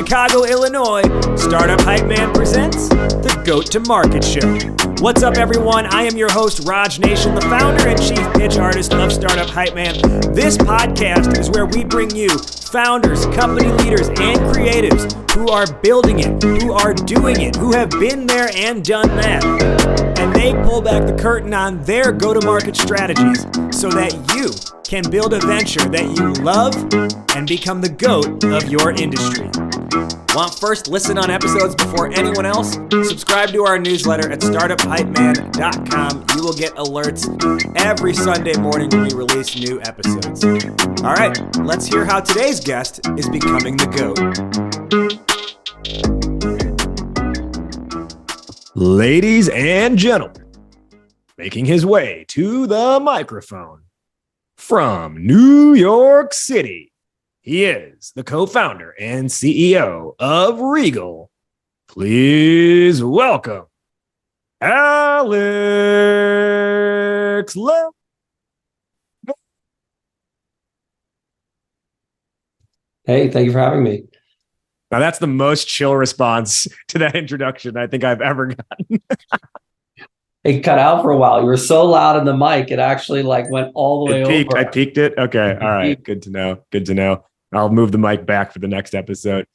Chicago, Illinois, Startup Hype Man presents the Goat to Market Show. What's up, everyone? I am your host, Raj Nation, the founder and chief pitch artist of Startup Hype Man. This podcast is where we bring you founders, company leaders, and creatives who are building it, who are doing it, who have been there and done that. And they pull back the curtain on their go-to-market strategies so that you can build a venture that you love and become the GOAT of your industry. Want first listen on episodes before anyone else? Subscribe to our newsletter at startuphypeman.com. You will get alerts every Sunday morning when we release new episodes. All right, let's hear how today's guest is becoming the GOAT. Ladies and gentlemen, making his way to the microphone from New York City, he is the co-founder and CEO of Regal. Please welcome Alex Levin. Hey, thank you for having me. Now that's the most chill response to that introduction I think I've ever gotten. It cut out for a while. You were so loud in the mic, it actually went all the way over. I peaked it? Okay, all right, good to know. I'll move the mic back for the next episode.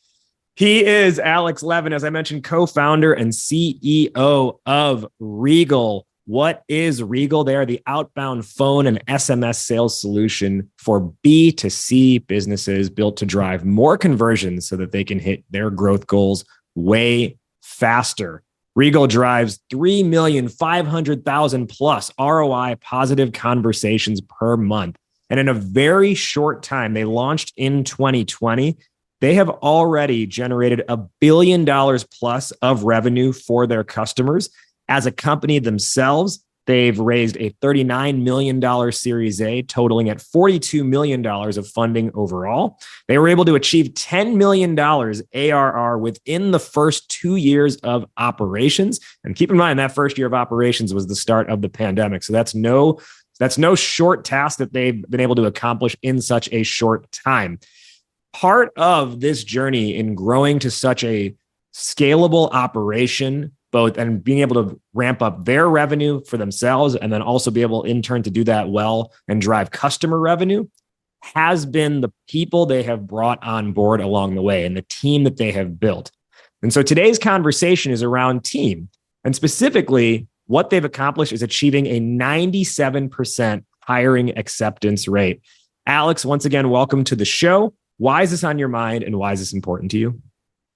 He is Alex Levin, as I mentioned, co-founder and CEO of Regal. What is Regal? They are the outbound phone and SMS sales solution for B2C businesses built to drive more conversions so that they can hit their growth goals way faster. Regal drives 3,500,000 plus ROI positive conversations per month. And in a very short time, they launched in 2020. They have already generated $1 billion plus of revenue for their customers. As a company themselves, they've raised a $39 million Series A, totaling at $42 million of funding overall. They were able to achieve $10 million ARR within the first 2 years of operations. And keep in mind, that first year of operations was the start of the pandemic. So that's no short task that they've been able to accomplish in such a short time. Part of this journey in growing to such a scalable operation, both and being able to ramp up their revenue for themselves and then also be able in turn to do that well and drive customer revenue, has been the people they have brought on board along the way and the team that they have built. And so today's conversation is around team, and specifically what they've accomplished is achieving a 97% hiring acceptance rate. Alex, once again, welcome to the show. Why is this on your mind and why is this important to you?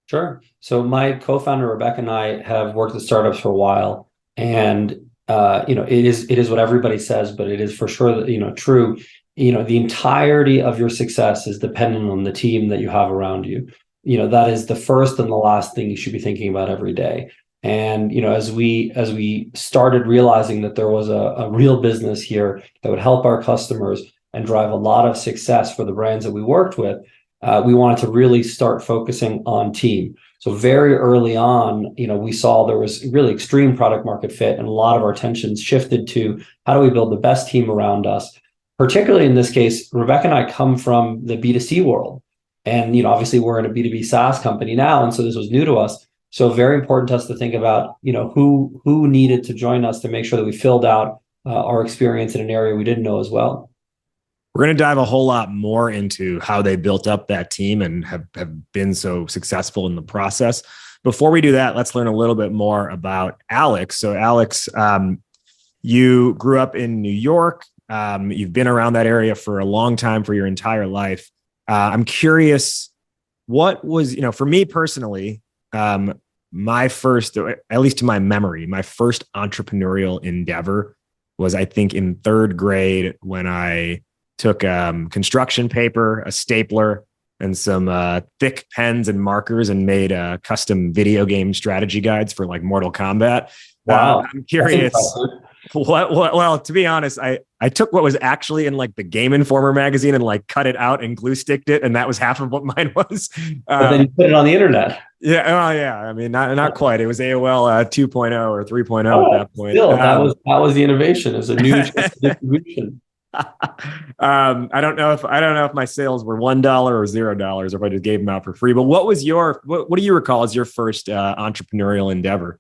Sure. So my co-founder, Rebecca, and I have worked at startups for a while, and it is what everybody says, but it is for sure true. The entirety of your success is dependent on the team that you have around you. That is the first and the last thing you should be thinking about every day. And as we started realizing that there was a real business here that would help our customers and drive a lot of success for the brands that we worked with, we wanted to really start focusing on team. So very early on, we saw there was really extreme product market fit, and a lot of our attention shifted to how do we build the best team around us. Particularly in this case, Rebecca and I come from the B2C world, and obviously we're in a B2B SaaS company now, and so this was new to us. So very important to us to think about, who needed to join us to make sure that we filled out our experience in an area we didn't know as well. We're going to dive a whole lot more into how they built up that team and have been so successful in the process. Before we do that, let's learn a little bit more about Alex. So Alex, you grew up in New York. You've been around that area for a long time, for your entire life. I'm curious, what was, for me personally, my first, at least to my memory, my first entrepreneurial endeavor was, I think, in third grade when I took construction paper, a stapler, and some thick pens and markers and made custom video game strategy guides for Mortal Kombat. Wow. I'm curious. Well, to be honest, I took what was actually in the Game Informer magazine and cut it out and glue sticked it, and that was half of what mine was. But then you put it on the internet. Yeah, yeah. I mean, not quite. It was AOL 2.0 or 3.0 at that point. Still, that was the innovation. It was a new distribution. I don't know if my sales were $1 or $0 or if I just gave them out for free. But what do you recall as your first entrepreneurial endeavor?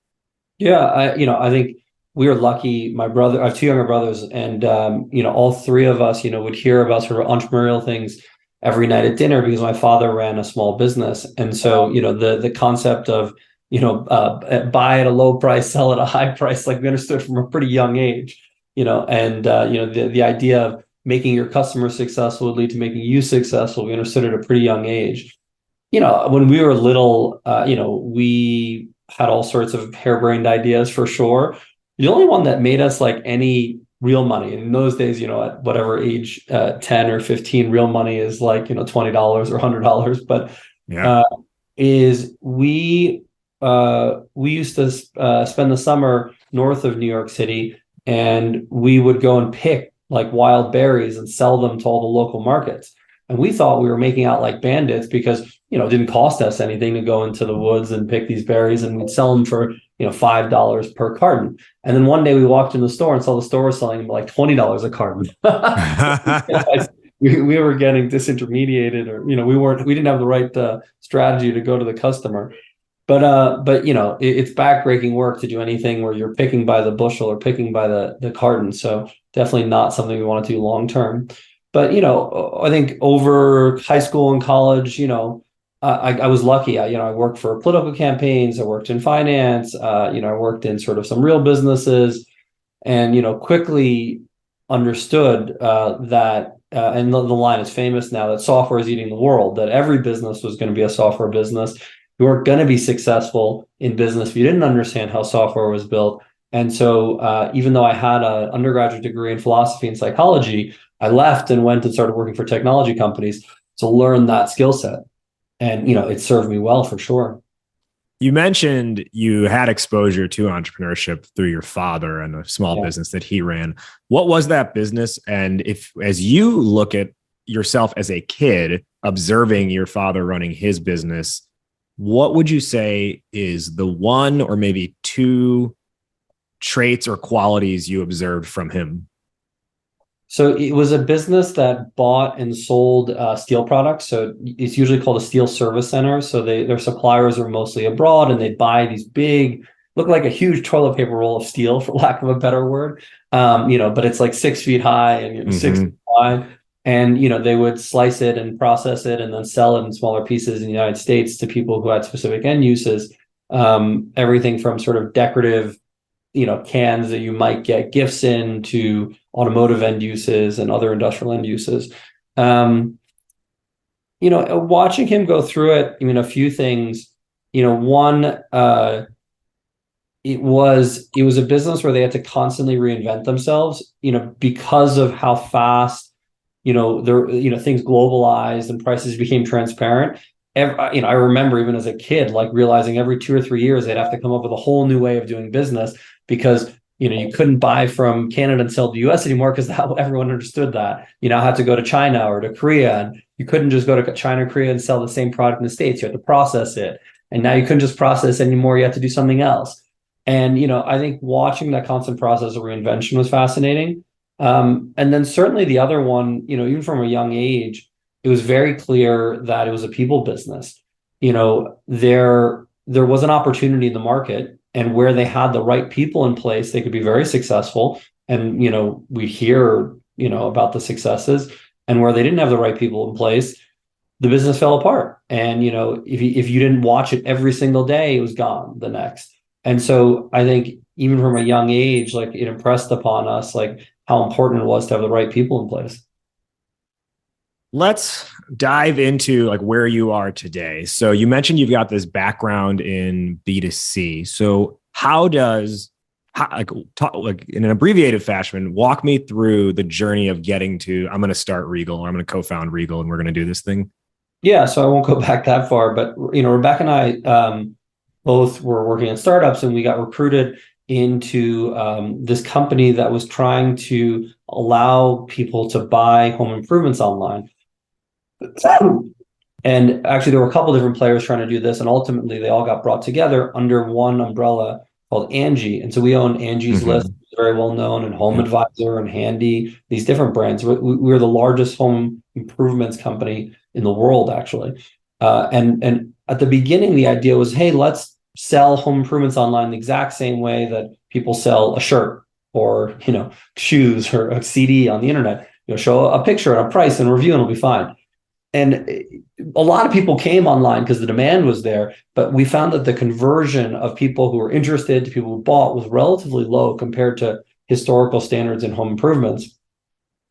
Yeah, I think we were lucky. My brother, I have two younger brothers, and all three of us, would hear about sort of entrepreneurial things every night at dinner because my father ran a small business, and so the concept of buy at a low price, sell at a high price, like we understood from a pretty young age, and the idea of making your customers successful would lead to making you successful. We understood at a pretty young age. When we were little, we had all sorts of harebrained ideas for sure. The only one that made us like any real money in those days, at whatever age, 10 or 15, real money is like, $20 or $100. But Yeah. uh, is we used to spend the summer north of New York City, and we would go and pick like wild berries and sell them to all the local markets. And we thought we were making out like bandits because it didn't cost us anything to go into the woods and pick these berries, and we'd sell them for $5 per carton. And then one day we walked in the store and saw the store selling them like $20 a carton. We were getting disintermediated, or we didn't have the right strategy to go to the customer. But it's backbreaking work to do anything where you're picking by the bushel or picking by the carton. So definitely not something we want to do long term. But I think over high school and college, I was lucky. I worked for political campaigns. I worked in finance. I worked in sort of some real businesses, and quickly understood that. And the line is famous now that software is eating the world. That every business was going to be a software business. You weren't going to be successful in business if you didn't understand how software was built. And so, even though I had an undergraduate degree in philosophy and psychology, I left and went and started working for technology companies to learn that skill set. And it served me well for sure. You mentioned you had exposure to entrepreneurship through your father and a small business that he ran. What was that business? And if, as you look at yourself as a kid, observing your father running his business, what would you say is the one or maybe two traits or qualities you observed from him? So it was a business that bought and sold steel products. So it's usually called a steel service center. So their suppliers are mostly abroad, and they buy these big, look like a huge toilet paper roll of steel, for lack of a better word. But it's like 6 feet high and 6 feet wide. And they would slice it and process it and then sell it in smaller pieces in the United States to people who had specific end uses. Everything from sort of decorative cans that you might get gifts in to automotive end uses and other industrial end uses. Watching him go through it, a few things, one, it was a business where they had to constantly reinvent themselves, because of how fast, things globalized and prices became transparent. I remember even as a kid, like realizing every 2 or 3 years, they'd have to come up with a whole new way of doing business because, you couldn't buy from Canada and sell to the US anymore because everyone understood that. You now had to go to China or to Korea, and you couldn't just go to China or Korea and sell the same product in the States. You had to process it. And now you couldn't just process anymore. You had to do something else. And, I think watching that constant process of reinvention was fascinating. And then certainly the other one, even from a young age, it was very clear that it was a people business. There was an opportunity in the market, and where they had the right people in place, they could be very successful. And, we hear, about the successes, and where they didn't have the right people in place, the business fell apart. And, if you didn't watch it every single day, it was gone the next. And so I think even from a young age, like it impressed upon us, like how important it was to have the right people in place. Let's dive into like where you are today. So you mentioned you've got this background in B2C. So like in an abbreviated fashion, walk me through the journey of getting to, I'm going to start Regal, or I'm going to co-found Regal, and we're going to do this thing. Yeah, so I won't go back that far, but Rebecca and I both were working in startups, and we got recruited into this company that was trying to allow people to buy home improvements online. And actually, there were a couple different players trying to do this, and ultimately, they all got brought together under one umbrella called Angie. And so we own Angie's List, very well known, and Home Advisor and Handy, these different brands. We're the largest home improvements company in the world, actually. And at the beginning, the idea was, hey, let's sell home improvements online the exact same way that people sell a shirt or, shoes or a CD on the internet. Show a picture and a price and review and it'll be fine. And a lot of people came online because the demand was there, but we found that the conversion of people who were interested to people who bought was relatively low compared to historical standards in home improvements.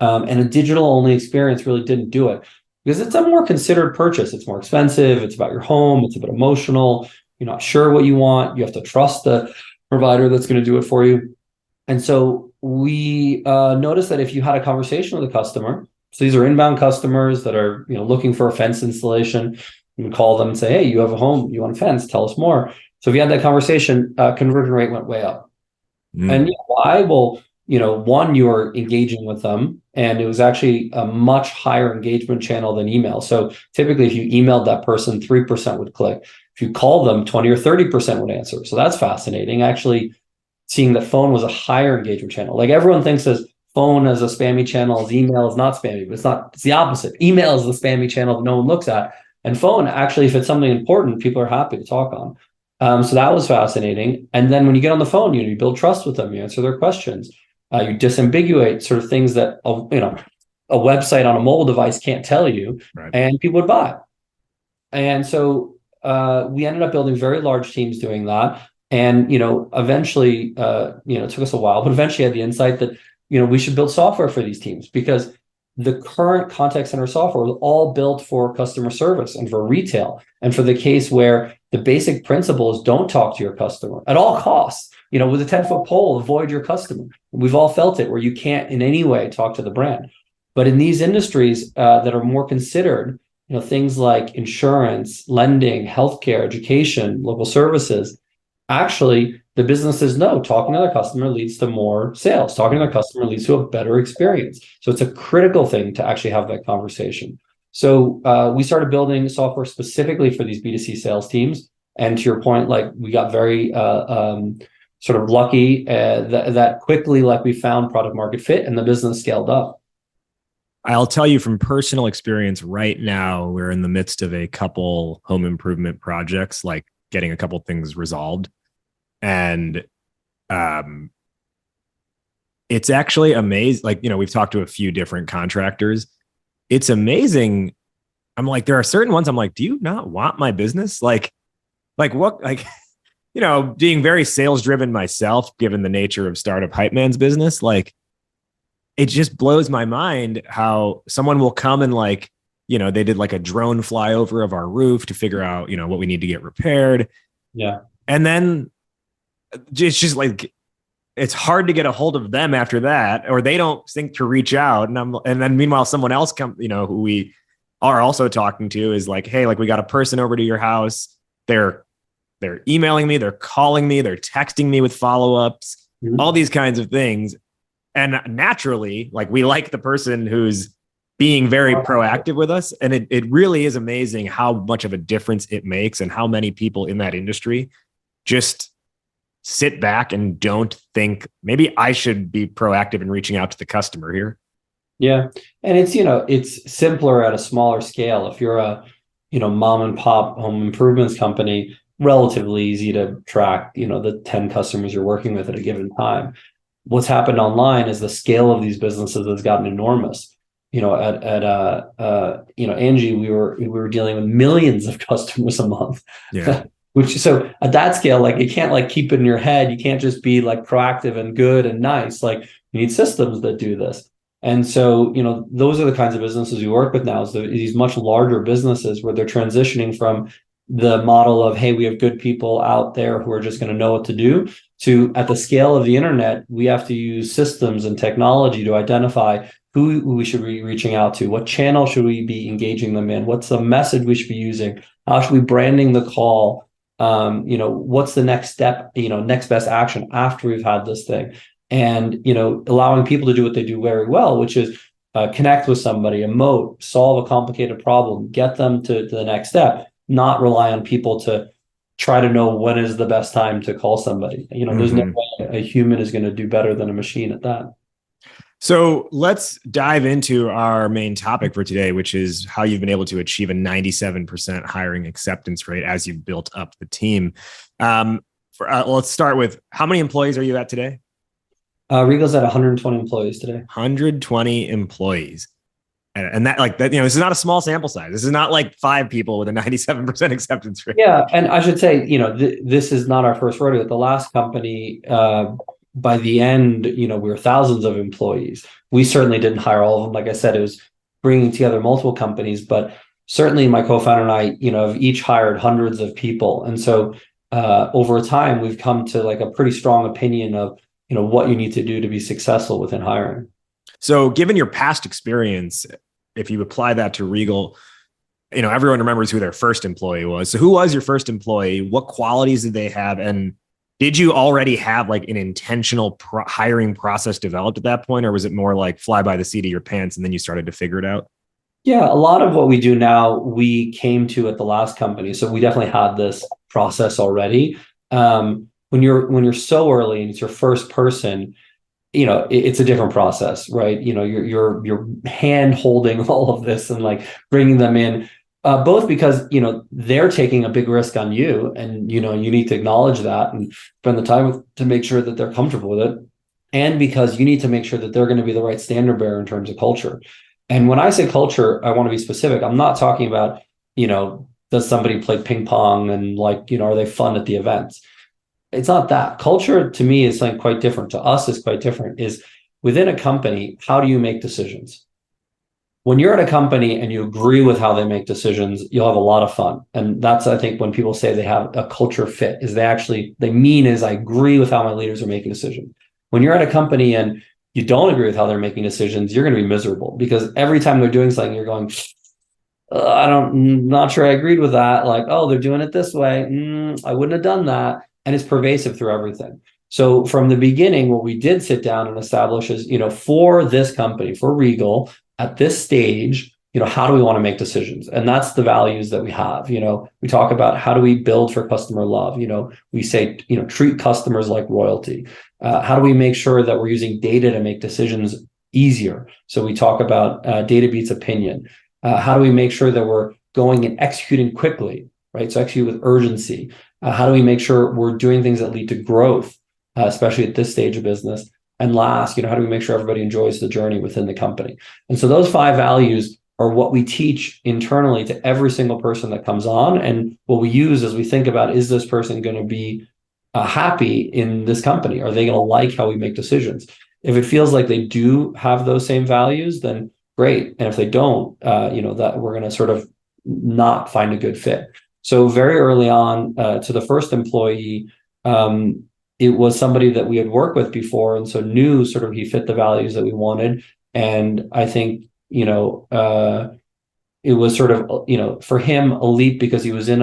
And a digital only experience really didn't do it because it's a more considered purchase. It's more expensive. It's about your home. It's a bit emotional. You're not sure what you want. You have to trust the provider that's going to do it for you. And so we noticed that if you had a conversation with a customer, so these are inbound customers that are looking for a fence installation, you can call them and say, hey, you have a home, you want a fence, tell us more. So if you had that conversation, conversion rate went way up. And why? Well, one, you were engaging with them, and it was actually a much higher engagement channel than email. So typically, if you emailed that person, 3% would click. If you called them, 20 or 30% would answer. So that's fascinating. Actually, seeing that phone was a higher engagement channel. Like everyone thinks as phone as a spammy channel, as email is not spammy, but it's not. It's the opposite. Email is the spammy channel that no one looks at, and phone actually, if it's something important, people are happy to talk on. So that was fascinating. And then when you get on the phone, you build trust with them, you answer their questions. You disambiguate sort of things that a website on a mobile device can't tell you, right. And people would buy. And so we ended up building very large teams doing that. And eventually, it took us a while, but eventually had the insight that we should build software for these teams because the current contact center software was all built for customer service and for retail, and for the case where the basic principle is don't talk to your customer at all costs. With a 10-foot pole, avoid your customer. We've all felt it where you can't in any way talk to the brand. But in these industries that are more considered, things like insurance, lending, healthcare, education, local services, actually the businesses know talking to their customer leads to more sales. Talking to their customer leads to a better experience. So it's a critical thing to actually have that conversation. So we started building software specifically for these B2C sales teams. And to your point, like we got very sort of lucky that quickly, like we found product market fit and the business scaled up. I'll tell you from personal experience right now, we're in the midst of a couple home improvement projects, like getting a couple things resolved. And it's actually amazing. Like, we've talked to a few different contractors. It's amazing. I'm like, there are certain ones I'm like, do you not want my business? Like what, being very sales driven myself, given the nature of Startup Hype Man's business, like it just blows my mind how someone will come and they did like a drone flyover of our roof to figure out, what we need to get repaired. Yeah. And then it's just like, it's hard to get a hold of them after that, or they don't think to reach out. And then meanwhile, someone else who we are also talking to is like, hey, like we got a person over to your house. They're emailing me, they're calling me, they're texting me with follow-ups, all these kinds of things. And naturally, like we like the person who's being very proactive with us. And it really is amazing how much of a difference it makes and how many people in that industry just sit back and don't think maybe I should be proactive in reaching out to the customer here. Yeah. And it's simpler at a smaller scale. If you're a, mom and pop home improvements company, relatively easy to track, the 10 customers you're working with at a given time. What's happened online is the scale of these businesses has gotten enormous. At Angie, we were dealing with millions of customers a month. Yeah. So at that scale, like you can't keep it in your head. You can't just be proactive and good and nice. Like you need systems that do this. And so, those are the kinds of businesses we work with now, is these much larger businesses where they're transitioning from the model of, hey, we have good people out there who are just going to know what to do, to at the scale of the internet, we have to use systems and technology to identify who we should be reaching out to, what channel should we be engaging them in, what's the message we should be using, how should we branding the call, what's the next step, next best action after we've had this thing. And, allowing people to do what they do very well, which is connect with somebody, emote, solve a complicated problem, get them to the next step, not rely on people to try to know when is the best time to call somebody. There's no way a human is going to do better than a machine at that. So let's dive into our main topic for today, which is how you've been able to achieve a 97% hiring acceptance rate as you've built up the team. Let's start with, how many employees are you at today? Regal's at 120 employees today. 120 employees. And that, this is not a small sample size. This is not like 5 people with a 97% acceptance rate. Yeah. And I should say, this is not our first rodeo. At the last company, by the end, we were thousands of employees. We certainly didn't hire all of them. Like I said, it was bringing together multiple companies, but certainly my co-founder and I, have each hired hundreds of people. And so over time, we've come to like a pretty strong opinion of, what you need to do to be successful within hiring. So given your past experience, if you apply that to Regal, everyone remembers who their first employee was. So who was your first employee? What qualities did they have? And did you already have like an intentional hiring process developed at that point? Or was it more like fly by the seat of your pants and then you started to figure it out? Yeah, a lot of what we do now, we came to at the last company. So we definitely had this process already. When you're so early and it's your first person, it's a different process, right? You're hand holding all of this and like bringing them in, both because, they're taking a big risk on you and, you need to acknowledge that and spend the time to make sure that they're comfortable with it. And because you need to make sure that they're going to be the right standard bearer in terms of culture. And when I say culture, I want to be specific. I'm not talking about, does somebody play ping pong and like, are they fun at the events? It's not that. Culture to me is something quite different. To us is quite different. Is within a company, how do you make decisions? When you're at a company and you agree with how they make decisions, you'll have a lot of fun. And that's, I think, when people say they have a culture fit, is they mean is I agree with how my leaders are making decisions. When you're at a company and you don't agree with how they're making decisions, you're going to be miserable because every time they're doing something, you're going, not sure I agreed with that. Like, oh, they're doing it this way. I wouldn't have done that. And it's pervasive through everything. So from the beginning, what we did sit down and establish is, for this company, for Regal, at this stage, how do we want to make decisions? And that's the values that we have. We talk about how do we build for customer love? We say, treat customers like royalty. How do we make sure that we're using data to make decisions easier? So we talk about data beats opinion. How do we make sure that we're going and executing quickly, right? So execute with urgency. How do we make sure we're doing things that lead to growth, especially at this stage of business? And last, how do we make sure everybody enjoys the journey within the company? And so those 5 values are what we teach internally to every single person that comes on. And what we use as we think about, is this person going to be happy in this company? Are they going to like how we make decisions? If it feels like they do have those same values, then great. And if they don't, that we're going to sort of not find a good fit. So very early on, to the first employee, it was somebody that we had worked with before, and so knew sort of he fit the values that we wanted. And I think, it was sort of, for him, a leap because he was in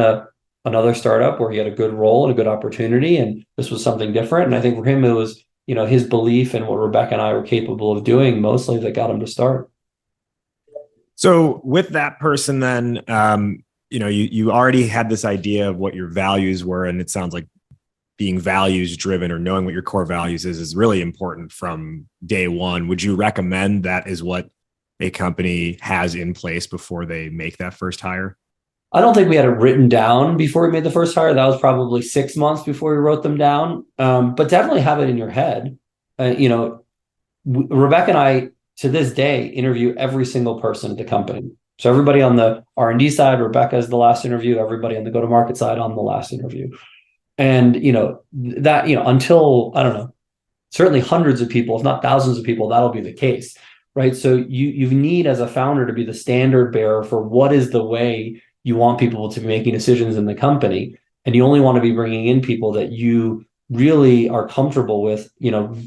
another startup where he had a good role and a good opportunity, and this was something different. And I think for him, it was, his belief in what Rebecca and I were capable of doing mostly that got him to start. So with that person, then, you already had this idea of what your values were, and it sounds like being values driven or knowing what your core values is really important from day one. Would you recommend that is what a company has in place before they make that first hire? I don't think we had it written down before we made the first hire. That was probably 6 months before we wrote them down. But definitely have it in your head. Rebecca and I, to this day, interview every single person at the company. So everybody on the R&D side, Rebecca is the last interview. Everybody on the go-to-market side on the last interview. And, that, until, I don't know, certainly hundreds of people, if not thousands of people, that'll be the case, right? So you need as a founder to be the standard bearer for what is the way you want people to be making decisions in the company. And you only want to be bringing in people that you really are comfortable with,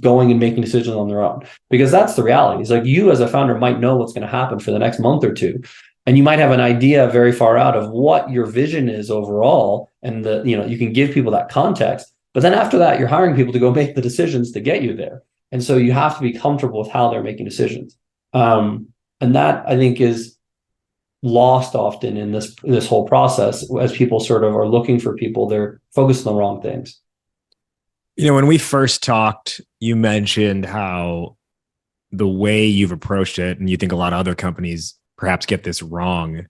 going and making decisions on their own, because that's the reality. It's like you as a founder might know what's going to happen for the next month or two. And you might have an idea very far out of what your vision is overall. And you can give people that context, but then after that, you're hiring people to go make the decisions to get you there. And so you have to be comfortable with how they're making decisions. And that, I think, is, lost often in this whole process. As people sort of are looking for people, they're focused on the wrong things. When we first talked, you mentioned how the way you've approached it, and you think a lot of other companies perhaps get this wrong,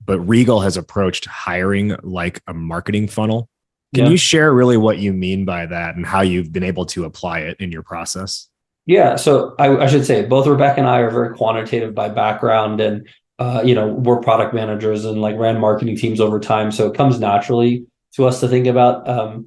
but Regal has approached hiring like a marketing funnel. Can you share really what you mean by that and how you've been able to apply it in your process? Yeah, so I should say both Rebecca and I are very quantitative by background, and we're product managers and like ran marketing teams over time, so it comes naturally to us to think about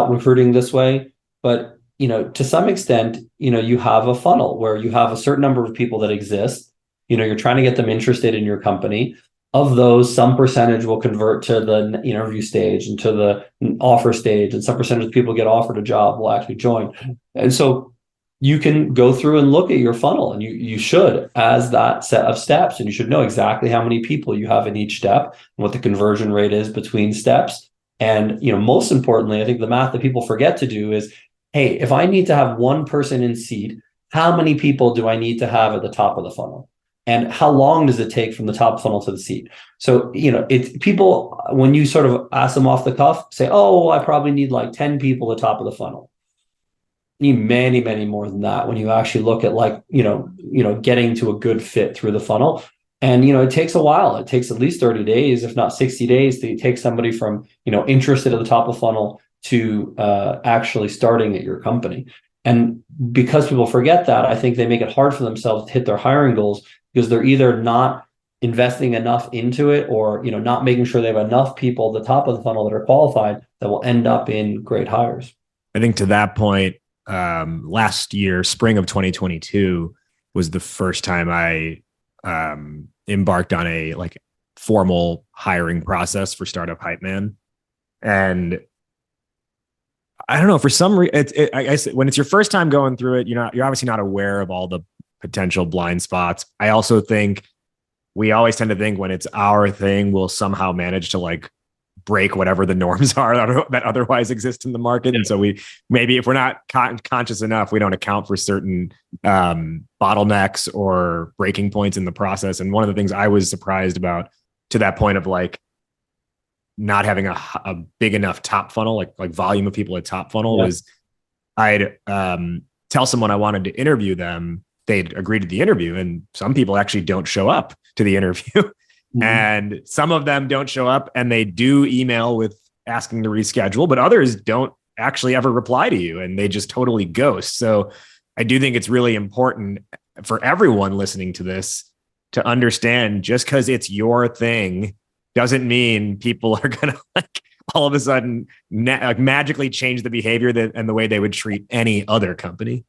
recruiting this way. But to some extent, you have a funnel where you have a certain number of people that exist. You're trying to get them interested in your company. Of those, some percentage will convert to the interview stage and to the offer stage, and some percentage of people get offered a job will actually join. And so you can go through and look at your funnel, and you should as that set of steps, and you should know exactly how many people you have in each step and what the conversion rate is between steps. And most importantly, I think the math that people forget to do is, hey, if I need to have one person in seat, how many people do I need to have at the top of the funnel? And how long does it take from the top funnel to the seat? So, it's people, when you sort of ask them off the cuff, say, oh, I probably need like 10 people at the top of the funnel. You need many, many more than that when you actually look at like, getting to a good fit through the funnel. And, it takes a while. It takes at least 30 days, if not 60 days, to take somebody from, interested at the top of the funnel to actually starting at your company. And because people forget that, I think they make it hard for themselves to hit their hiring goals, because they're either not investing enough into it, or not making sure they have enough people at the top of the funnel that are qualified that will end up in great hires. I think to that point, last year, spring of 2022 was the first time I embarked on a like formal hiring process for Startup Hype Man. And I don't know, for some reason, I guess when it's your first time going through it, you're obviously not aware of all the potential blind spots. I also think we always tend to think when it's our thing, we'll somehow manage to like break whatever the norms are that otherwise exist in the market. Yeah. And so maybe if we're not conscious enough, we don't account for certain bottlenecks or breaking points in the process. And one of the things I was surprised about, to that point of like not having a big enough top funnel, like volume of people at top funnel, was I'd tell someone I wanted to interview them. They'd agree to the interview, and some people actually don't show up to the interview. And some of them don't show up, and they do email with asking to reschedule, but others don't actually ever reply to you, and they just totally ghost. So I do think it's really important for everyone listening to this to understand, just because it's your thing doesn't mean people are going to like all of a sudden magically change the behavior and the way they would treat any other company.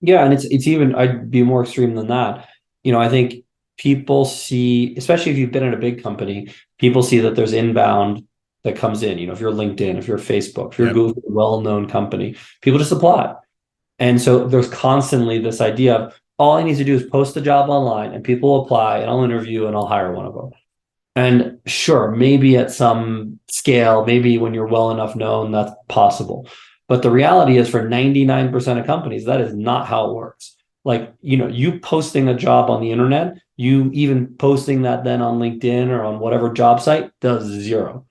Yeah. And it's even, I'd be more extreme than that. I think people see, especially if you've been in a big company, people see that there's inbound that comes in. If you're LinkedIn, if you're Facebook, if you're Google, a well-known company, people just apply. And so there's constantly this idea of, all I need to do is post a job online and people apply, and I'll interview and I'll hire one of them. And sure, maybe at some scale, maybe when you're well enough known, that's possible. But the reality is, for 99% of companies, that is not how it works. Like, you posting a job on the internet, you even posting that then on LinkedIn or on whatever job site, does zero.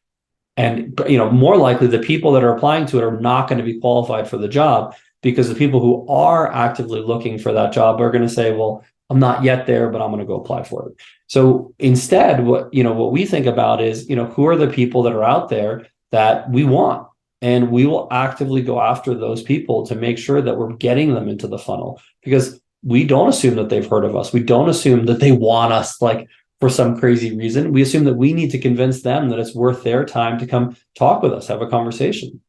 And, more likely the people that are applying to it are not going to be qualified for the job, because the people who are actively looking for that job are going to say, well, I'm not yet there, but I'm going to go apply for it. So instead, what we think about is, who are the people that are out there that we want? And we will actively go after those people to make sure that we're getting them into the funnel, because we don't assume that they've heard of us. We don't assume that they want us like for some crazy reason. We assume that we need to convince them that it's worth their time to come talk with us, have a conversation.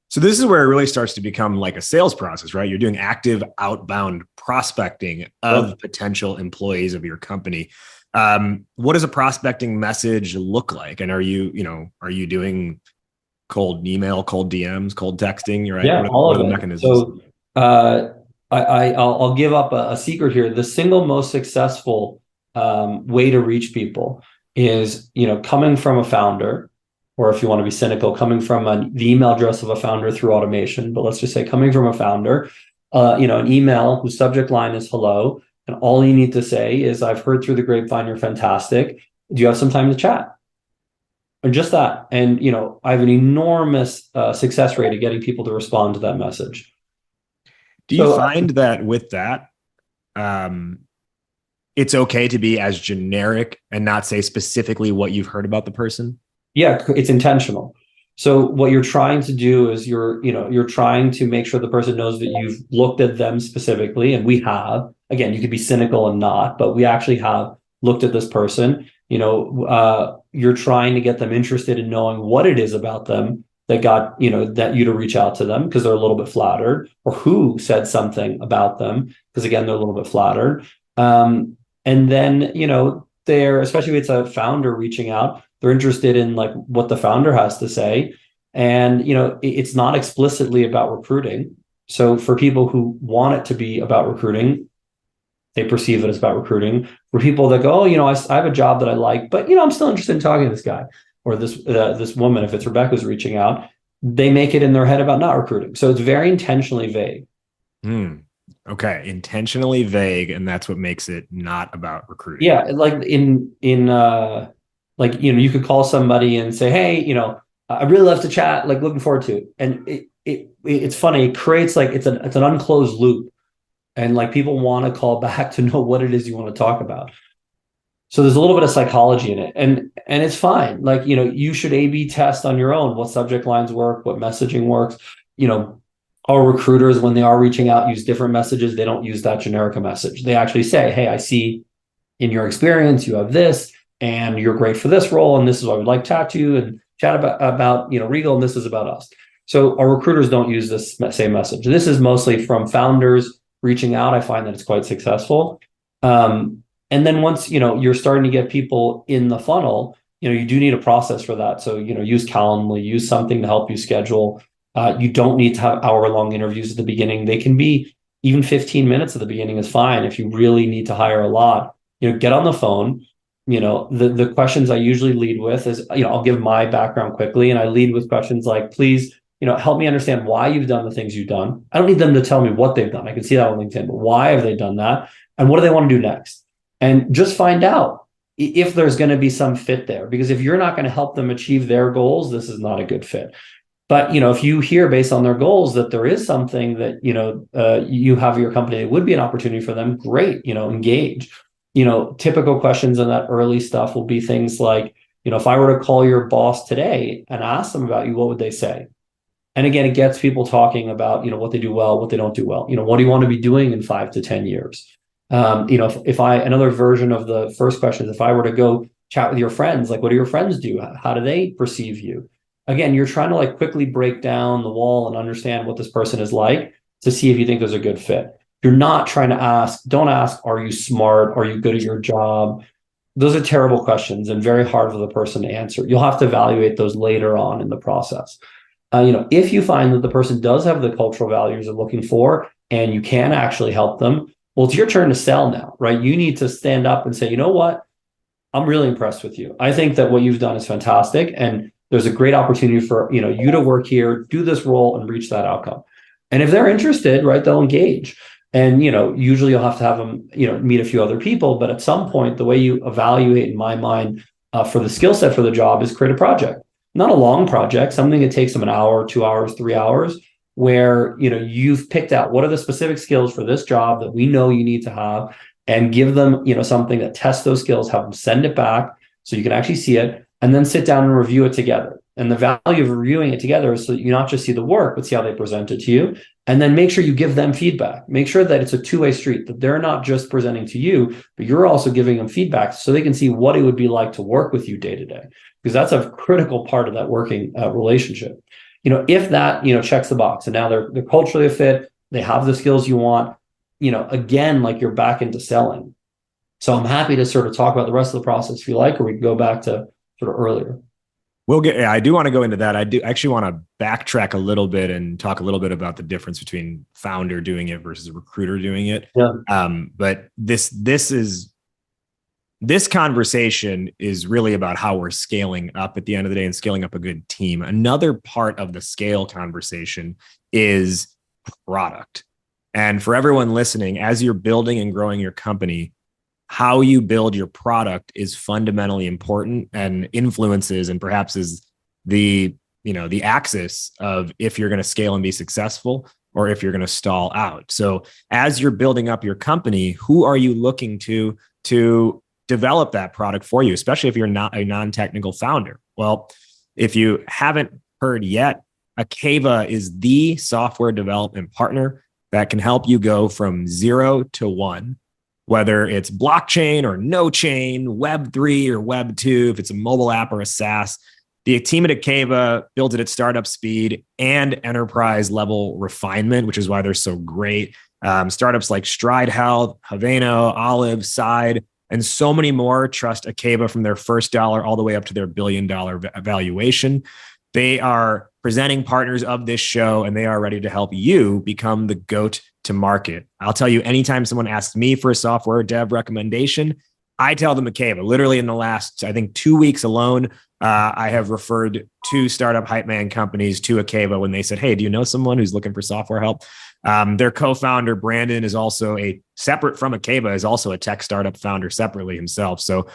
So this is where it really starts to become like a sales process, right? You're doing active outbound prospecting of potential employees of your company. What does a prospecting message look like? And are you doing cold email, cold DMs, cold texting? Right? Yeah, what are the mechanisms? So I'll give up a secret here. The single most successful way to reach people is, coming from a founder, or if you want to be cynical, coming from the email address of a founder through automation. But let's just say coming from a founder, an email whose subject line is hello. And all you need to say is, I've heard through the grapevine, you're fantastic. Do you have some time to chat? Or just that. And, I have an enormous success rate of getting people to respond to that message. Do you find that with that, it's okay to be as generic and not say specifically what you've heard about the person? Yeah, it's intentional. So what you're trying to do is you're trying to make sure the person knows that you've looked at them specifically, and we have. Again, you could be cynical and not, but we actually have looked at this person. You're trying to get them interested in knowing what it is about them that got that you to reach out to them because they're a little bit flattered, or who said something about them because again they're a little bit flattered. And then they're, especially if it's a founder reaching out, they're interested in like what the founder has to say. And it's not explicitly about recruiting. So for people who want it to be about recruiting, they perceive it as about recruiting. For people that go, oh, I have a job that I like, but I'm still interested in talking to this guy or this woman. If it's Rebecca's reaching out, they make it in their head about not recruiting. So it's very intentionally vague. Okay, intentionally vague, and that's what makes it not about recruiting. Yeah, like you could call somebody and say, hey, I really love to chat, like looking forward to it. And it's funny, it creates like it's an unclosed loop. And like people want to call back to know what it is you want to talk about. So there's a little bit of psychology in it. And it's fine. Like, you should A/B test on your own what subject lines work, what messaging works. Our recruiters, when they are reaching out, use different messages. They don't use that generic message. They actually say, hey, I see in your experience, you have this, and you're great for this role. And this is what I would like to chat to you and chat about Regal, and this is about us. So our recruiters don't use this same message. This is mostly from founders reaching out. I find that it's quite successful. And then once, you're starting to get people in the funnel, you do need a process for that. So, use Calendly, use something to help you schedule. You don't need to have hour-long interviews at the beginning. They can be even 15 minutes at the beginning is fine. If you really need to hire a lot, get on the phone. The questions I usually lead with is, I'll give my background quickly, and I lead with questions like, please, help me understand why you've done the things you've done. I don't need them to tell me what they've done. I can see that on LinkedIn, but why have they done that? And what do they want to do next? And just find out if there's going to be some fit there, because if you're not going to help them achieve their goals, this is not a good fit. But, if you hear based on their goals that there is something that, you have your company, it would be an opportunity for them, great, engage. Typical questions in that early stuff will be things like, if I were to call your boss today and ask them about you, what would they say? And again, it gets people talking about, what they do well, what they don't do well. What do you want to be doing in 5 to 10 years? Another version of the first question is, if I were to go chat with your friends, like, what do your friends do? How do they perceive you? Again, you're trying to like quickly break down the wall and understand what this person is like to see if you think there's a good fit. You're not trying to don't ask, are you smart? Are you good at your job? Those are terrible questions and very hard for the person to answer. You'll have to evaluate those later on in the process. If you find that the person does have the cultural values they're looking for and you can actually help them, well, it's your turn to sell now, right? You need to stand up and say, you know what? I'm really impressed with you. I think that what you've done is fantastic. And there's a great opportunity for, you to work here, do this role and reach that outcome. And if they're interested, right, they'll engage. And, usually you'll have to have them, meet a few other people. But at some point, the way you evaluate, in my mind, for the skill set for the job is create a project. Not a long project, something that takes them an hour, 2 hours, 3 hours, where, you've picked out what are the specific skills for this job that we know you need to have, and give them, something that tests those skills, have them send it back so you can actually see it, and then sit down and review it together. And the value of reviewing it together is so that you not just see the work, but see how they present it to you. And then make sure you give them feedback. Make sure that it's a two-way street, that they're not just presenting to you, but you're also giving them feedback so they can see what it would be like to work with you day to day. Because that's a critical part of that working relationship. If that, checks the box and now they're culturally fit, they have the skills you want, again, like you're back into selling. So I'm happy to sort of talk about the rest of the process if you like, or we can go back to sort of earlier. I do want to go into that. I do actually want to backtrack a little bit and talk a little bit about the difference between founder doing it versus a recruiter doing it. Yeah. But this conversation is really about how we're scaling up at the end of the day and scaling up a good team. Another part of the scale conversation is product. And for everyone listening, as you're building and growing your company, how you build your product is fundamentally important and influences and perhaps is the, the axis of if you're going to scale and be successful or if you're going to stall out. So as you're building up your company, who are you looking to develop that product for you, especially if you're not a non-technical founder? Well, if you haven't heard yet, Akeva is the software development partner that can help you go from 0 to 1, whether it's blockchain or no chain, Web3 or Web2, if it's a mobile app or a SaaS. The team at Akeva builds it at startup speed and enterprise level refinement, which is why they're so great. Startups like Stride Health, Havana, Olive, Side, and so many more trust Akeva from their first dollar all the way up to their $1 billion valuation. They are presenting partners of this show, and they are ready to help you become the GOAT to market. I'll tell you, anytime someone asks me for a software dev recommendation, I tell them Akeva. Literally in the last, I think, 2 weeks alone, I have referred 2 startup hype man companies to Akeva when they said, hey, do you know someone who's looking for software help? Their co-founder, Brandon, is also separate from Akeva, is also a tech startup founder separately himself. So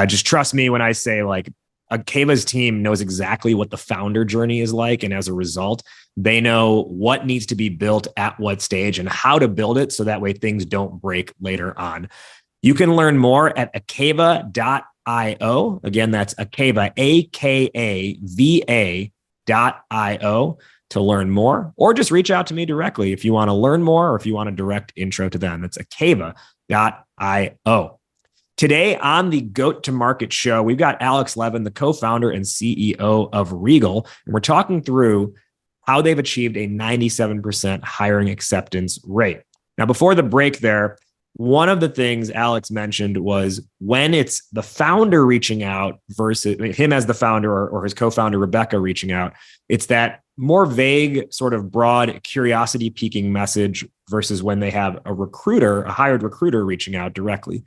just trust me when I say, like, Akeva's team knows exactly what the founder journey is like. And as a result, they know what needs to be built at what stage and how to build it. So that way things don't break later on. You can learn more at akeva.io. Again, that's Akeva, AKAVA.io to learn more, or just reach out to me directly if you want to learn more or if you want a direct intro to them. That's akeva.io. Today on the GOAT to Market show, we've got Alex Levin, the co-founder and CEO of Regal, and we're talking through how they've achieved a 97% hiring acceptance rate. Now, before the break there, one of the things Alex mentioned was when it's the founder reaching out versus him as the founder or his co-founder, Rebecca, reaching out, it's that more vague, sort of broad, curiosity-piquing message versus when they have a recruiter, a hired recruiter reaching out directly.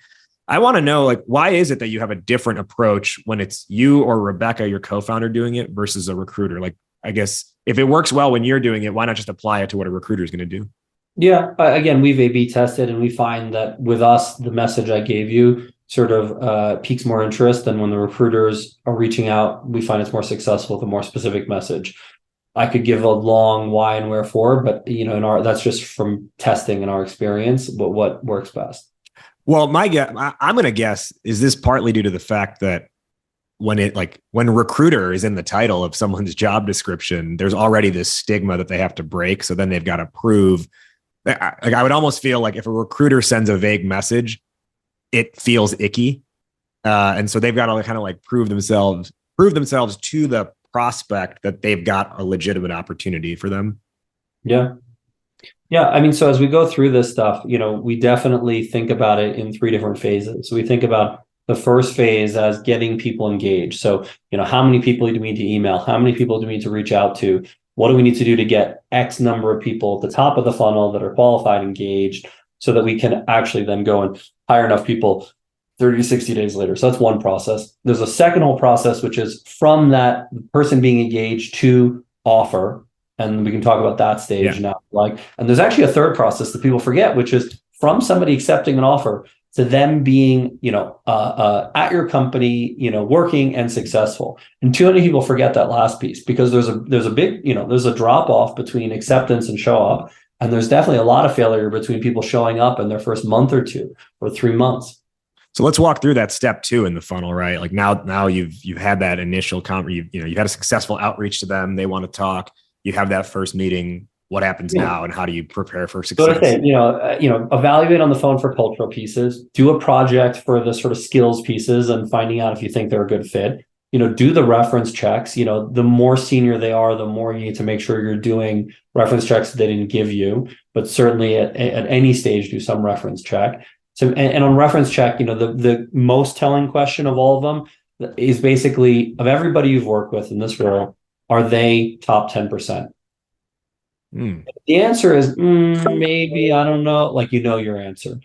I want to know, like, why is it that you have a different approach when it's you or Rebecca, your co-founder, doing it versus a recruiter? Like, I guess if it works well when you're doing it, why not just apply it to what a recruiter is going to do? Yeah, again, we've A/B tested, and we find that with us, the message I gave you sort of piques more interest than when the recruiters are reaching out. We find it's more successful with a more specific message. I could give a long why and wherefore, but that's just from testing and our experience, but what works best. Well, I'm going to guess, is this partly due to the fact that when recruiter is in the title of someone's job description, there's already this stigma that they have to break. So then they've got to prove. I would almost feel like if a recruiter sends a vague message, it feels icky. And so they've got to kind of like prove themselves to the prospect that they've got a legitimate opportunity for them. Yeah. Yeah. I mean, so as we go through this stuff, we definitely think about it in 3 different phases. So we think about the first phase as getting people engaged. So, how many people do we need to email? How many people do we need to reach out to? What do we need to do to get X number of people at the top of the funnel that are qualified, engaged, so that we can actually then go and hire enough people 30 to 60 days later? So that's one process. There's a second whole process, which is from that person being engaged to offer. And we can talk about that stage now. And there's actually a third process that people forget, which is from somebody accepting an offer to them being, at your company, working and successful. And too many people forget that last piece because there's a big, there's a drop off between acceptance and show up. And there's definitely a lot of failure between people showing up in their first month or 2 or 3 months. So let's walk through that step 2 in the funnel, right? Like now you've had that initial you've had a successful outreach to them. They want to talk. You have that first meeting. What happens now, and how do you prepare for success? So I say, evaluate on the phone for cultural pieces. Do a project for the sort of skills pieces and finding out if you think they're a good fit. Do the reference checks. The more senior they are, the more you need to make sure you're doing reference checks that they didn't give you. But certainly at any stage, do some reference check. So and on reference check, the most telling question of all of them is basically, of everybody you've worked with in this role, are they top 10%? The answer is maybe, I don't know, your answer.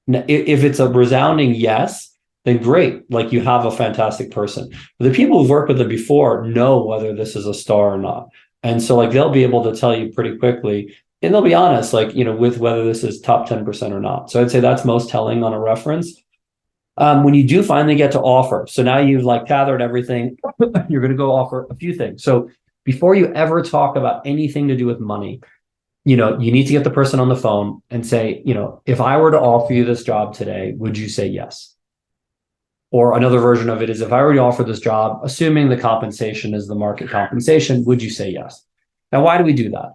Now, if it's a resounding yes, then great, you have a fantastic person. But the people who've worked with them before know whether this is a star or not. And so they'll be able to tell you pretty quickly, and they'll be honest, with whether this is top 10% or not. So I'd say that's most telling on a reference. When you do finally get to offer, so now you've like gathered everything, you're going to go offer a few things. So before you ever talk about anything to do with money, you need to get the person on the phone and say, if I were to offer you this job today, would you say yes? Or another version of it is, if I were to offer this job, assuming the compensation is the market compensation, would you say yes? Now, why do we do that?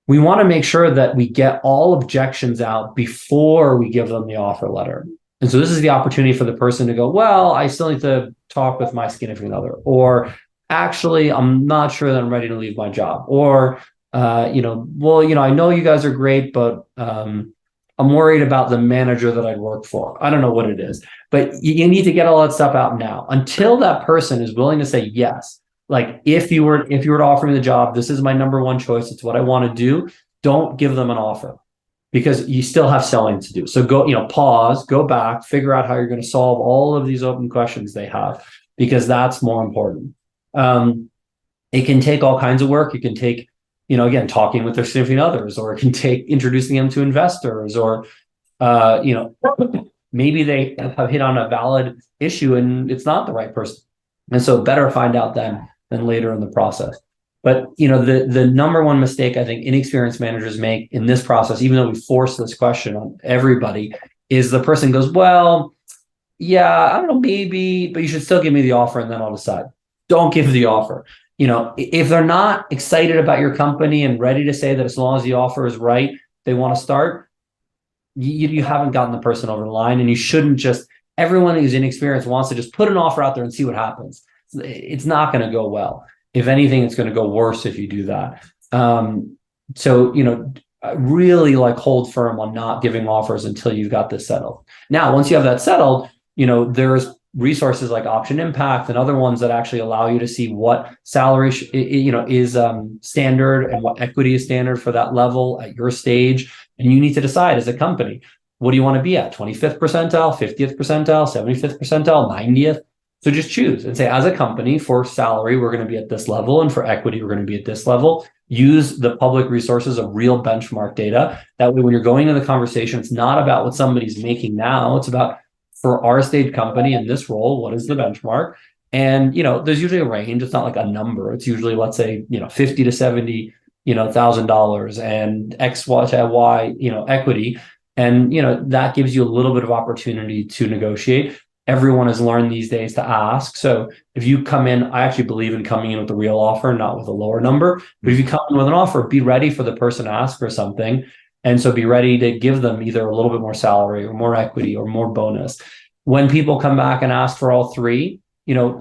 We want to make sure that we get all objections out before we give them the offer letter. And so this is the opportunity for the person to go, well, I still need to talk with my significant other, or actually, I'm not sure that I'm ready to leave my job, or, I know you guys are great, but I'm worried about the manager that I'd work for. I don't know what it is, but you need to get all that stuff out now until that person is willing to say yes. Like if you were to offer me the job, this is my number one choice. It's what I want to do. Don't give them an offer, because you still have selling to do. So go, pause, go back, figure out how you're going to solve all of these open questions they have, because that's more important. It can take all kinds of work. It can take, again, talking with their significant others, or it can take introducing them to investors, or, maybe they have hit on a valid issue and it's not the right person. And so better find out then than later in the process. But, the number one mistake I think inexperienced managers make in this process, even though we force this question on everybody, is the person goes, well, yeah, I don't know, maybe, but you should still give me the offer and then I'll decide. Don't give the offer. If they're not excited about your company and ready to say that as long as the offer is right, they want to start, you haven't gotten the person over the line. And you shouldn't just, everyone who's inexperienced wants to just put an offer out there and see what happens. It's not going to go well. If anything, it's going to go worse if you do that. Really like hold firm on not giving offers until you've got this settled. Now, once you have that settled, there's resources like Option Impact and other ones that actually allow you to see what salary is standard and what equity is standard for that level at your stage. And you need to decide as a company, what do you want to be at? 25th percentile, 50th percentile, 75th percentile, 90th? So just choose and say, as a company, for salary, we're going to be at this level, and for equity, we're going to be at this level. Use the public resources of real benchmark data. That way, when you're going into the conversation, it's not about what somebody's making now. It's about, for our stage company in this role, what is the benchmark? And, there's usually a range. It's not like a number. It's usually, let's say, 50 to 70, $1,000 and X, Y, equity. And, that gives you a little bit of opportunity to negotiate. Everyone has learned these days to ask. So if you come in, I actually believe in coming in with a real offer, not with a lower number. But if you come in with an offer, be ready for the person to ask for something. And so be ready to give them either a little bit more salary or more equity or more bonus. When people come back and ask for all three,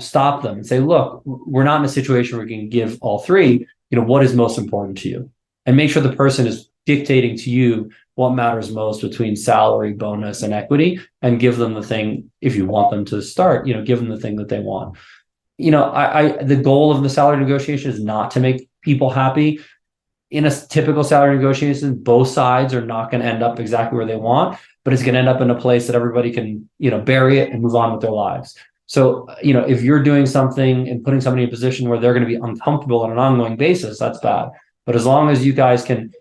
stop them and say, look, we're not in a situation where we can give all three. What is most important to you? And make sure the person is dictating to you what matters most between salary, bonus, and equity, and give them the thing. If you want them to start, give them the thing that they want. The goal of the salary negotiation is not to make people happy. In a typical salary negotiation, both sides are not going to end up exactly where they want, but it's going to end up in a place that everybody can, bury it and move on with their lives. So, if you're doing something and putting somebody in a position where they're going to be uncomfortable on an ongoing basis, that's bad. But as long as you guys can,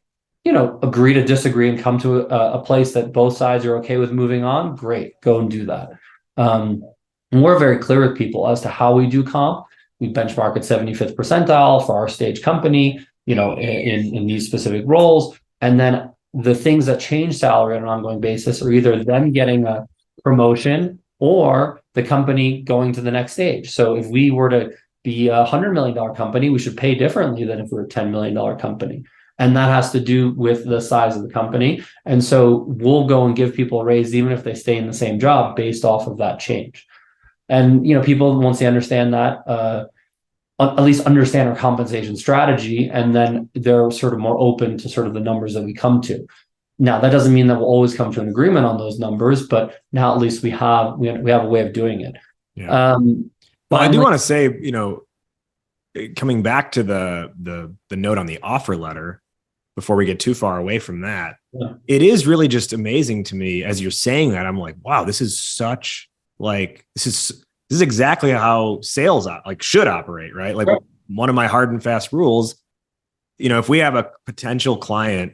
agree to disagree and come to a place that both sides are okay with moving on, great, go and do that. And we're very clear with people as to how we do comp. We benchmark at 75th percentile for our stage company, in these specific roles. And then the things that change salary on an ongoing basis are either them getting a promotion or the company going to the next stage. So if we were to be a $100 million company, we should pay differently than if we're a $10 million company. And that has to do with the size of the company. And so we'll go and give people a raise, even if they stay in the same job, based off of that change. And, people, once they understand that, at least understand our compensation strategy, and then they're sort of more open to sort of the numbers that we come to. Now, that doesn't mean that we'll always come to an agreement on those numbers, but now at least we have a way of doing it. Yeah. Well, I do want to say, coming back to the note on the offer letter, before we get too far away from that, It is really just amazing to me as you're saying that. I'm like, wow, this is such this is exactly how sales should operate, right? Right. One of my hard and fast rules, if we have a potential client,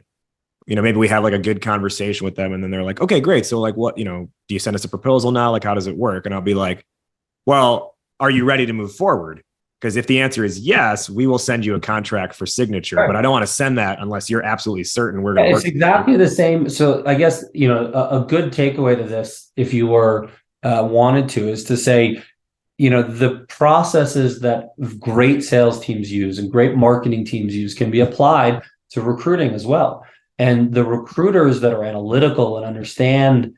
maybe we have like a good conversation with them and then they're like, okay, great. So like what, do you send us a proposal now? Like, how does it work? And I'll be like, well, are you ready to move forward? Because if the answer is yes, we will send you a contract for signature, right. But I don't want to send that unless you're absolutely certain we're going to work. It's exactly the same. So I guess, a good takeaway to this, if you were wanted to, is to say, the processes that great sales teams use and great marketing teams use can be applied to recruiting as well. And the recruiters that are analytical and understand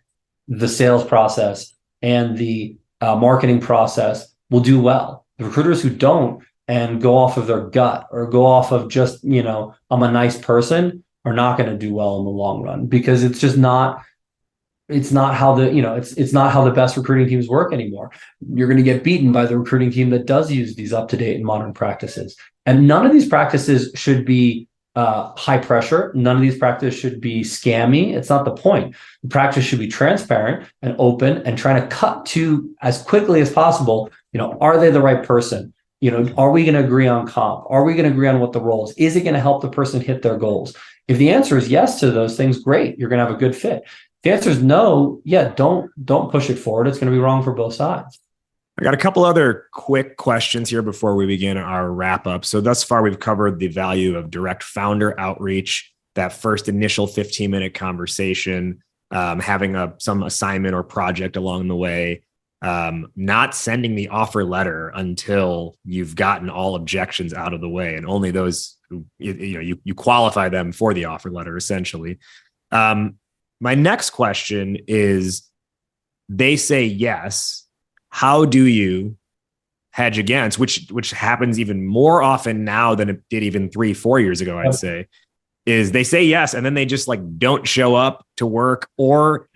the sales process and the marketing process will do well. The recruiters who don't and go off of their gut or go off of just, I'm a nice person, are not going to do well in the long run, because it's just not, it's not how it's not how the best recruiting teams work anymore. You're going to get beaten by the recruiting team that does use these up-to-date and modern practices. And none of these practices should be high pressure. None of these practices should be scammy. It's not the point. The practice should be transparent and open and trying to cut to as quickly as possible. Are they the right person? Are we going to agree on comp? Are we going to agree on what the role is? Is it going to help the person hit their goals? If the answer is yes to those things, great. You're going to have a good fit. If the answer is no, don't push it forward. It's going to be wrong for both sides. I got a couple other quick questions here before we begin our wrap up. So thus far, we've covered the value of direct founder outreach, that first initial 15-minute conversation, having some assignment or project along the way, not sending the offer letter until you've gotten all objections out of the way, and only those who you qualify them for the offer letter, essentially. My next question is, they say yes. How do you hedge against, which happens even more often now than it did even 3-4 years ago, I'd say, is they say yes, and then they just like don't show up to work, or,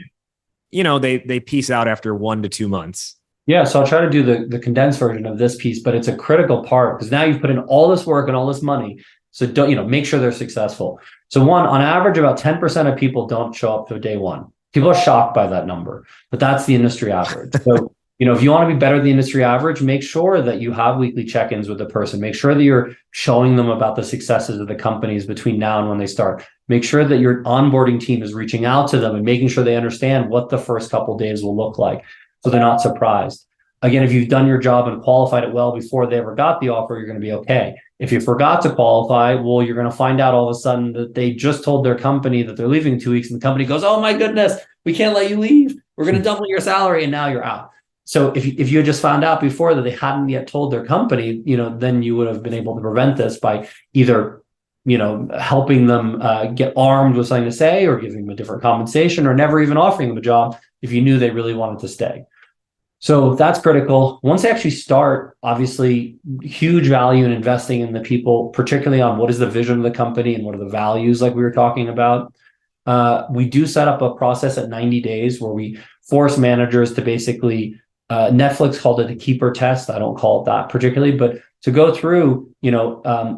they peace out after 1 to 2 months. Yeah. So I'll try to do the condensed version of this piece, but it's a critical part because now you've put in all this work and all this money. So don't, make sure they're successful. So on average, about 10% of people don't show up to day one. People are shocked by that number, but that's the industry average. So if you want to be better than the industry average, make sure that you have weekly check-ins with the person. Make sure that you're showing them about the successes of the companies between now and when they start. Make sure that your onboarding team is reaching out to them and making sure they understand what the first couple of days will look like, so they're not surprised. Again, if you've done your job and qualified it well before they ever got the offer, you're going to be okay. If you forgot to qualify, well, you're going to find out all of a sudden that they just told their company that they're leaving in 2 weeks, and the company goes, "Oh my goodness, we can't let you leave. We're going to double your salary," and now you're out. So if you had just found out before that they hadn't yet told their company, then you would have been able to prevent this by either, helping them get armed with something to say, or giving them a different compensation, or never even offering them a job if you knew they really wanted to stay. So that's critical. Once they actually start, obviously, huge value in investing in the people, particularly on what is the vision of the company and what are the values, like we were talking about. We do set up a process at 90 days where we force managers to basically, Netflix called it a keeper test. I don't call it that particularly, but to go through,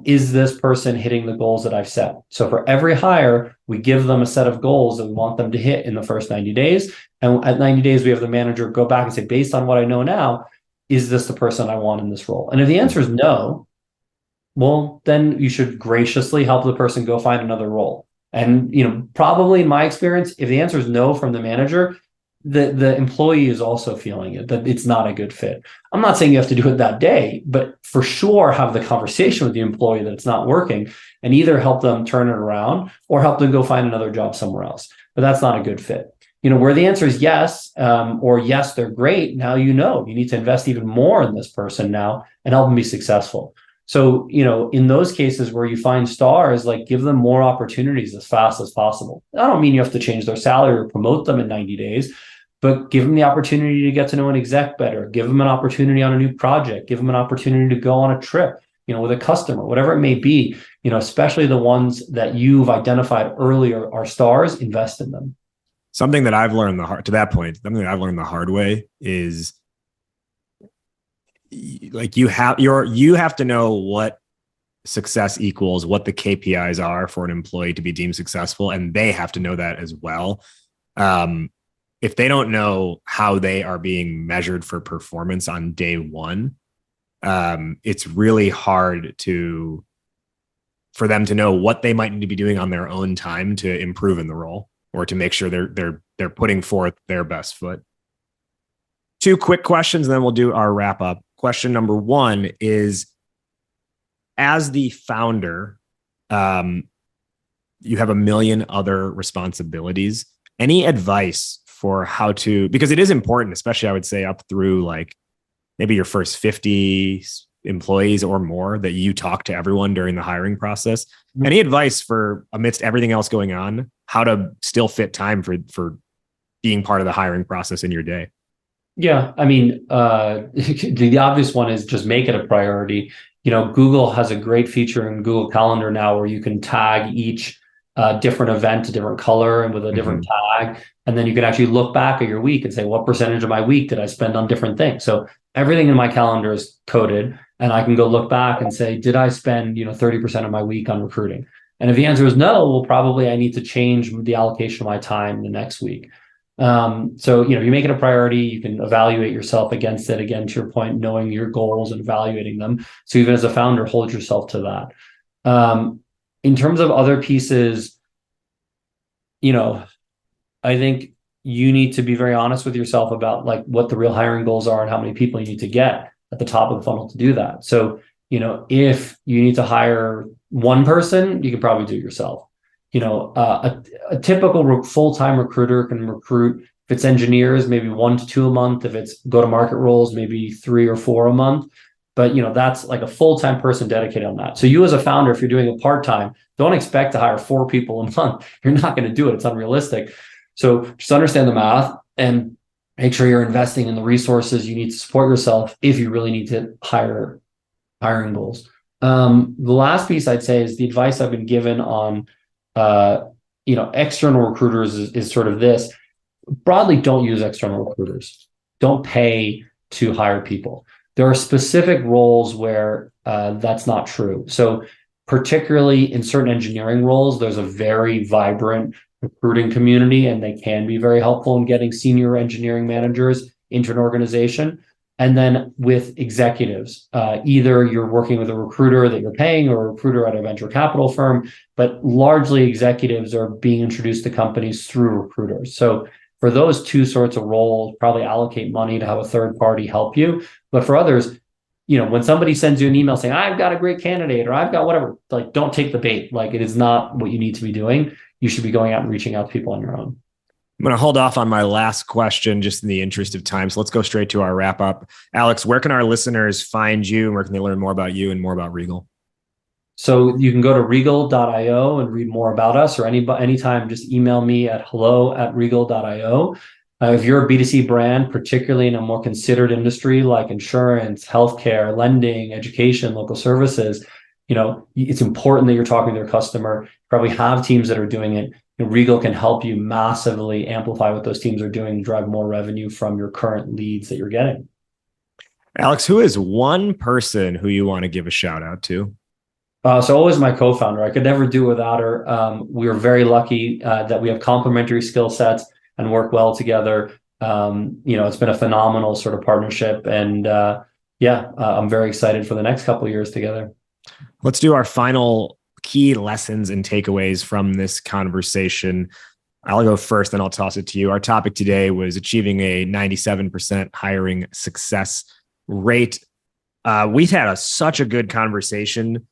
is this person hitting the goals that I've set? So for every hire, we give them a set of goals that we want them to hit in the first 90 days. And at 90 days, we have the manager go back and say, based on what I know now, is this the person I want in this role? And if the answer is no, well, then you should graciously help the person go find another role. And, probably in my experience, if the answer is no from the manager, the employee is also feeling it, that it's not a good fit. I'm not saying you have to do it that day, but for sure have the conversation with the employee that it's not working, and either help them turn it around or help them go find another job somewhere else. But that's not a good fit. Where the answer is yes, or yes, they're great. Now, you need to invest even more in this person now and help them be successful. So, in those cases where you find stars, like, give them more opportunities as fast as possible. I don't mean you have to change their salary or promote them in 90 days, but give them the opportunity to get to know an exec better. Give them an opportunity on a new project. Give them an opportunity to go on a trip, with a customer, whatever it may be, especially the ones that you've identified earlier are stars, invest in them. Something that I've learned something that I've learned the hard way is, like, you have to know what success equals, what the KPIs are for an employee to be deemed successful, and they have to know that as well. If they don't know how they are being measured for performance on day one, it's really hard to for them to know what they might need to be doing on their own time to improve in the role or to make sure they're putting forth their best foot. 2 quick questions, and then we'll do our wrap up. Question number 1 is, as the founder, you have a million other responsibilities. Any advice for how to, because it is important, especially I would say up through like maybe your first 50 employees or more, that you talk to everyone during the hiring process. Mm-hmm. Any advice for, amidst everything else going on, how to still fit time for being part of the hiring process in your day? Yeah, I mean, the obvious one is just make it a priority. Google has a great feature in Google Calendar now where you can tag each different event a different color and with a different tag. And then you can actually look back at your week and say, what percentage of my week did I spend on different things? So everything in my calendar is coded, and I can go look back and say, did I spend 30% of my week on recruiting? And if the answer is no, well, probably I need to change the allocation of my time the next week. So, you make it a priority. You can evaluate yourself against it. Again, to your point, knowing your goals and evaluating them. So even as a founder, hold yourself to that. In terms of other pieces, I think you need to be very honest with yourself about like what the real hiring goals are and how many people you need to get at the top of the funnel to do that. So, if you need to hire one person, you can probably do it yourself. A typical full-time recruiter can recruit, if it's engineers, maybe 1 to 2 a month. If it's go-to-market roles, maybe 3 or 4 a month. But that's like a full-time person dedicated on that. So you as a founder, if you're doing it part-time, don't expect to hire 4 people a month. You're not going to do it. It's unrealistic. So just understand the math and make sure you're investing in the resources you need to support yourself if you really need to hiring goals. The last piece I'd say is the advice I've been given on external recruiters is sort of this. Broadly, don't use external recruiters. Don't pay to hire people. There are specific roles where that's not true. So particularly in certain engineering roles, there's a very vibrant recruiting community, and they can be very helpful in getting senior engineering managers into an organization. And then with executives, either you're working with a recruiter that you're paying or a recruiter at a venture capital firm, but largely executives are being introduced to companies through recruiters. So for those 2 sorts of roles, probably allocate money to have a third party help you. But for others, when somebody sends you an email saying, I've got a great candidate or I've got whatever, like, don't take the bait. Like, it is not what you need to be doing. You should be going out and reaching out to people on your own. I'm going to hold off on my last question just in the interest of time. So let's go straight to our wrap up. Alex, where can our listeners find you? Where can they learn more about you and more about Regal? So you can go to regal.io and read more about us, or anytime, just email me at hello@regal.io. If you're a B2C brand, particularly in a more considered industry like insurance, healthcare, lending, education, local services, it's important that you're talking to their customer. You probably have teams that are doing it. Regal can help you massively amplify what those teams are doing and drive more revenue from your current leads that you're getting. Alex, who is one person who you want to give a shout out to? So always my co-founder. I could never do without her. We are very lucky that we have complementary skill sets and work well together. It's been a phenomenal sort of partnership. And I'm very excited for the next couple of years together. Let's do our final key lessons and takeaways from this conversation. I'll go first, then I'll toss it to you. Our topic today was achieving a 97% hiring success rate. We've had such a good conversation.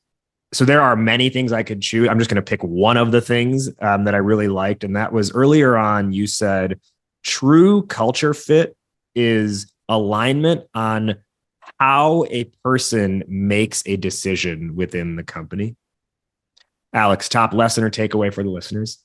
So there are many things I could choose. I'm just going to pick one of the things that I really liked. And that was earlier on, you said true culture fit is alignment on how a person makes a decision within the company. Alex, top lesson or takeaway for the listeners?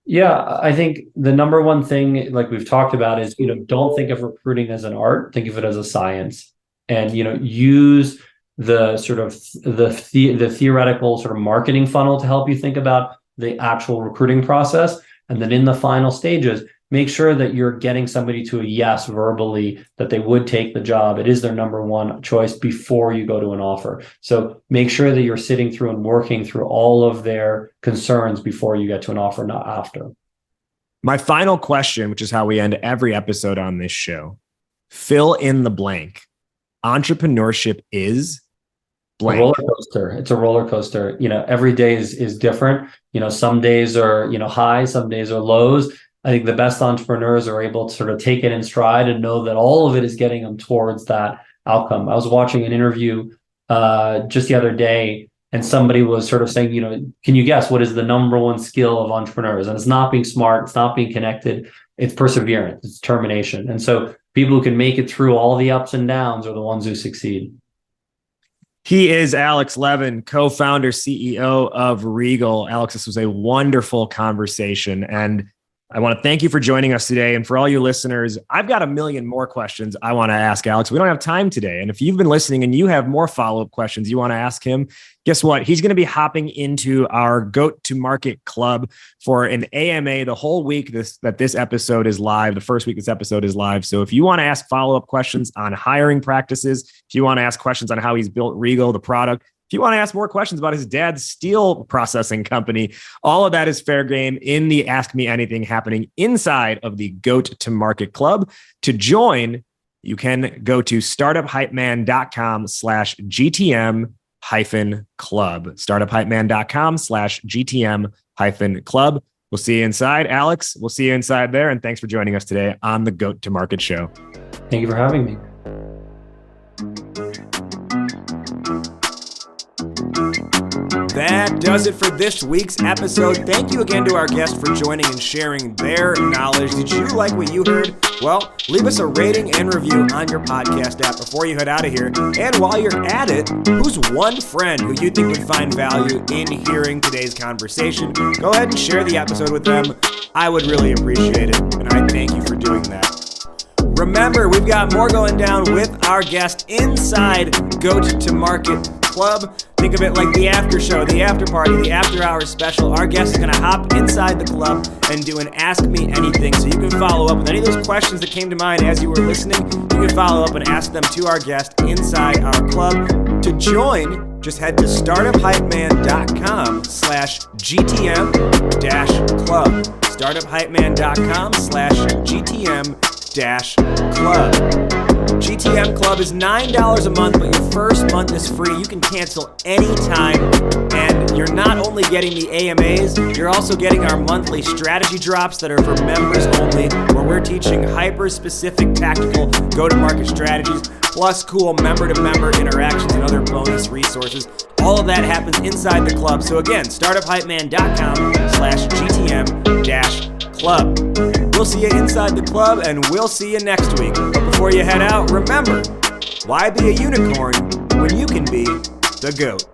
Yeah, I think the number one thing, like we've talked about, is, don't think of recruiting as an art, think of it as a science, and, use the sort of the theoretical sort of marketing funnel to help you think about the actual recruiting process. And then in the final stages, make sure that you're getting somebody to a yes verbally, that they would take the job. It is their number one choice before you go to an offer. So make sure that you're sitting through and working through all of their concerns before you get to an offer, not after. My final question, which is how we end every episode on this show, fill in the blank. Entrepreneurship is? A roller coaster. It's a roller coaster. Every day is different. Some days are, highs, some days are lows. I think the best entrepreneurs are able to sort of take it in stride and know that all of it is getting them towards that outcome. I was watching an interview just the other day, and somebody was sort of saying, can you guess what is the number one skill of entrepreneurs? And it's not being smart, it's not being connected, it's perseverance, it's determination. And so people who can make it through all the ups and downs are the ones who succeed. He is Alex Levin, co-founder, CEO of Regal. Alex, this was a wonderful conversation, and I want to thank you for joining us today. And for all you listeners, I've got a million more questions I want to ask Alex. We don't have time today. And if you've been listening and you have more follow-up questions you want to ask him, guess what? He's going to be hopping into our Goat to Market Club for an AMA the whole week that this episode is live. The first week this episode is live. So if you want to ask follow-up questions on hiring practices, if you want to ask questions on how he's built Regal, the product, if you want to ask more questions about his dad's steel processing company, all of that is fair game in the Ask Me Anything happening inside of the Goat to Market Club. To join, you can go to startuphypeman.com/GTM-club. Startuphypeman.com/GTM-club. We'll see you inside. Alex, we'll see you inside there. And thanks for joining us today on the Goat to Market show. Thank you for having me. That does it for this week's episode. Thank you again to our guest for joining and sharing their knowledge. Did you like what you heard? Well, leave us a rating and review on your podcast app before you head out of here. And while you're at it, who's one friend who you think would find value in hearing today's conversation? Go ahead and share the episode with them. I would really appreciate it, and I thank you for doing that. Remember, we've got more going down with our guest inside Goat to Market Club. Think of it like the after show, the after party, the after hours special. Our guest is going to hop inside the club and do an Ask Me Anything. So you can follow up with any of those questions that came to mind as you were listening. You can follow up and ask them to our guest inside our club. To join, just head to startuphypeman.com/GTM-club. startuphypeman.com/GTM-club. GTM Club is $9 a month, but your first month is free. You can cancel anytime, and you're not only getting the AMAs, you're also getting our monthly strategy drops that are for members only, where we're teaching hyper-specific tactical go-to-market strategies, plus cool member-to-member interactions and other bonus resources. All of that happens inside the club. So again, startuphypeman.com/GTM-club. We'll see you inside the club, and we'll see you next week. But before you head out, remember, why be a unicorn when you can be the GOAT?